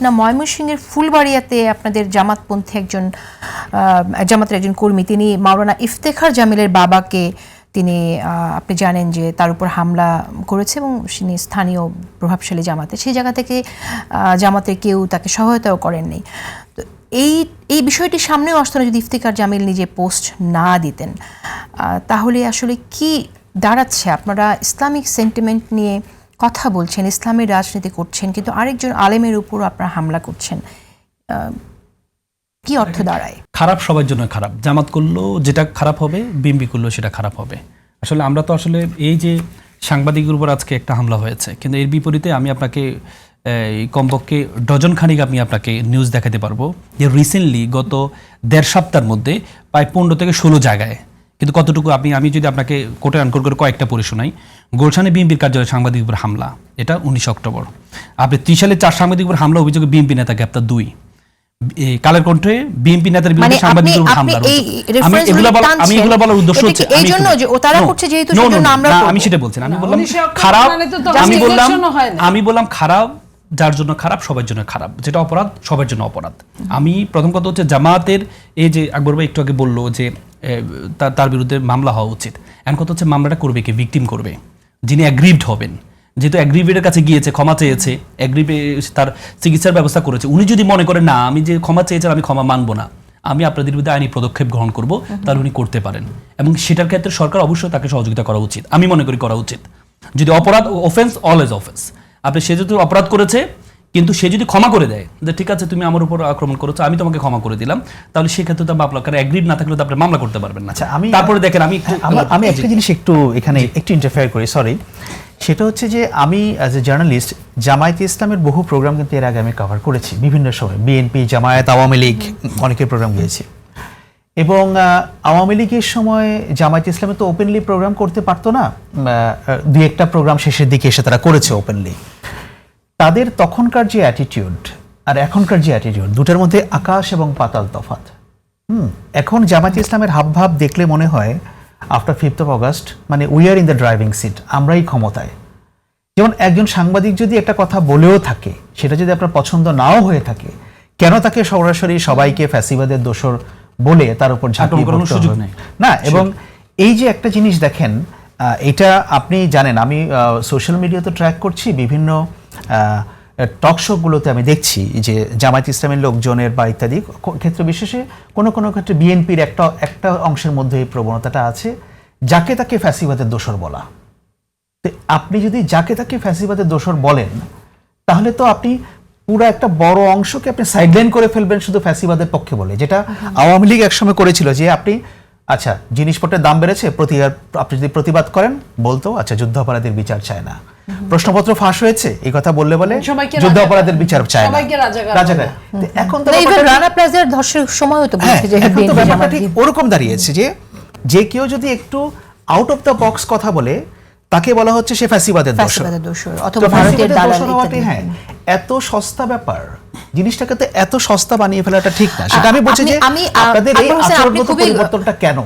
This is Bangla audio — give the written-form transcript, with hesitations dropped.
না ময়মনসিংহের ফুলবাড়িয়াতে আপনাদের জামাতপন্থী জামাতের একজন কর্মী তিনি মাওলানা ইফতেখার জামিলের বাবাকে তিনি আপনি জানেন যে তার উপর হামলা করেছে এবং তিনি স্থানীয় প্রভাবশালী জামাতে সেই জায়গা থেকে জামাতের কেউ তাকে সহায়তাও করেননি। তো এই বিষয়টি সামনেও আসতো না যদি ইফতেখার জামিল নিজে পোস্ট না দিতেন, তাহলে আসলে কি দাঁড়াচ্ছে? আপনারা ইসলামিক সেন্টিমেন্ট নিয়ে কথা বলছেন, ইসলামের রাজনীতি করছেন, কিন্তু আরেকজন আলেমের উপর আপনারা হামলা করছেন, কি অর্থ দাঁড়ায়? খারাপ সবার জন্য খারাপ। জামাত করলো যেটা খারাপ হবে, বিএনপি করলো সেটা খারাপ হবে। আসলে আমরা তো আসলে এই যে সাংবাদিকের উপর আজকে একটা হামলা হয়েছে, কিন্তু এর বিপরীতে আমি আপনাকে কমপক্ষে ডজন খানিক আমি আপনাকে নিউজ দেখাতে পারবো যে রিসেন্টলি গত 1.5 সপ্তাহের মধ্যে প্রায় 15 থেকে 16 জায়গায়, কিন্তু কতটুকু আমি যদি আপনাকে কোটে আনকোট করে কয়েকটা পড়ে শোনাই। গুলশানে বিএনপির কার্যালয়ে সাংবাদিকের উপর হামলা, এটা 19 অক্টোবর। আপনি 30 সালে 4 সাংবাদিকের উপর হামলা অভিযোগে বিএনপি নেতা গ্রেপ্তার 2। কালের কণ্ঠে বিএনপি নেতার বিরুদ্ধে সাংবাদিকের উপর হামলা। আমি এগুলো বলার উদ্দেশ্য হচ্ছে এইজন্য যে ও তারা করছে যেহেতু সেজন্য আমরা আমি সেটা বলছি না। আমি বললাম খারাপ, আমি বললাম খারাপ, যার জন্য খারাপ সবার জন্য খারাপ, যেটা অপরাধ সবার জন্য অপরাধ। আমি প্রথম কথা হচ্ছে জামাতের এই যে আকবর ভাই একটু আগে বললো যে তার বিরুদ্ধে মামলা হওয়া উচিত। এখন কথা হচ্ছে মামলাটা করবে কে? ভিকটিম করবে, যিনি অ্যাগ্রিভড হবেন। যেহেতু অ্যাগ্রিভেডের কাছে গিয়েছে, ক্ষমা চেয়েছে, অ্যাগ্রিভে তার চিকিৎসার ব্যবস্থা করেছে, উনি যদি মনে করেন না আমি যে ক্ষমা চেয়েছেন আমি ক্ষমা মানবো না, আমি আপনাদের বিরুদ্ধে আইনি পদক্ষেপ গ্রহণ করব, তাহলে উনি করতে পারেন। এবং সেটার ক্ষেত্রে সরকার অবশ্যই তাকে সহযোগিতা করা উচিত, আমি মনে করি করা উচিত। যদি অপরাধ, অফেন্স অলওয়েজ অফেন্স, আপনি সে যদি অপরাধ করেছে কিন্তু সে যদি ক্ষমা করে দেয় যে ঠিক আছে তুমি আমার উপর আক্রমণ করেছো, আমি তোমাকে ক্ষমা করে দিলাম, তাহলে সেক্ষেত্রে তো আপনার অ্যাগ্রিড না থাকলে তো আপনি মামলা করতে পারবেন না। তারপরে দেখেন আমি একটা জিনিস এখানে একটু ইন্টারফেয়ার করি, সরি। সেটা হচ্ছে যে আমি অ্যাজ এ জার্নালিস্ট জামায়াতে ইসলামের বহু প্রোগ্রাম কিন্তু এর আগে আমি কভার করেছি বিভিন্ন সময়, বিএনপি, জামায়াত, আওয়ামী লীগ, অনেকের প্রোগ্রাম গিয়েছি। এবং আওয়ামী লীগের সময় জামায়াতে ইসলামে তো ওপেনলি প্রোগ্রাম করতে পারতো না, 2-1টা প্রোগ্রাম শেষের দিকে এসে তারা করেছে ওপেনলি। তাদের তখনকার যে অ্যাটিটিউড আর এখনকার যে অ্যাটিটিউড, দুটার মধ্যে আকাশ এবং পাতাল তফাৎ। এখন জামায়াতে ইসলামের হাবভাব দেখলে মনে হয় আফটার 5th of August মানে we are in the driving seat, আমরাই ক্ষমতায়। যেমন একজন সাংবাদিক যদি একটা কথা বলেও থাকে, সেটা যদি আপনার পছন্দ নাও হয়ে থাকে, কেন তাকে সরাসরি সবাইকে ফ্যাসিবাদের দোষর বলে তার উপর ঝাঁপিয়ে পড়তে হবে না? এবং এই যে একটা জিনিস দেখেন, এটা আপনি জানেন, আমি সোশ্যাল মিডিয়াতে ট্র্যাক করছি, বিভিন্ন টক শোগুলোতে আমি দেখছি যে জামায়াত ইসলামের লোকজনের বা ইত্যাদি ক্ষেত্রে বিশেষে কোনো ক্ষেত্রে বিএনপির একটা অংশের মধ্যে এই প্রবণতাটা আছে, যাকে তাকে ফ্যাসিবাদের দোষর বলা। আপনি যদি যাকে তাকে ফ্যাসিবাদের দোষর বলেন, তাহলে তো আপনি পুরো একটা বড় অংশকে আপনি সাইডলাইন করে ফেলবেন শুধু ফ্যাসিবাদের পক্ষে বলে, যেটা আওয়ামী লীগ একসময় করেছিল। যে আপনি আচ্ছা জিনিসপত্রের দাম বেড়েছে, আপনি যদি প্রতিবাদ করেন বলতো আচ্ছা যুদ্ধাপরাধীর বিচার চায় না, প্রশ্নপত্র ফাঁস হয়েছে এই কথা বললে যুদ্ধ অপরাধের বিচার চায় না, রাজাকার। এখন তো রানা প্লাজার ধর্ষণের সময়ও তো বলছে যে ব্যাপারটা ঠিক ওরকম দাঁড়িয়েছে যে কেউ যদি একটু আউট অফ দ্য বক্স কথা বলে তাকে বলা হচ্ছে সে ফ্যাসিবাদের দোষর অথবা ভারতের দালাল। হ্যাঁ, এত সস্তা ব্যাপার, জিনিসটাকে তো এত সস্তা বানিয়ে ফেলাটা ঠিক না। সেটা আমি বলছি যে আপনাদের এই আচরণগত পরিবর্তনটা কেন?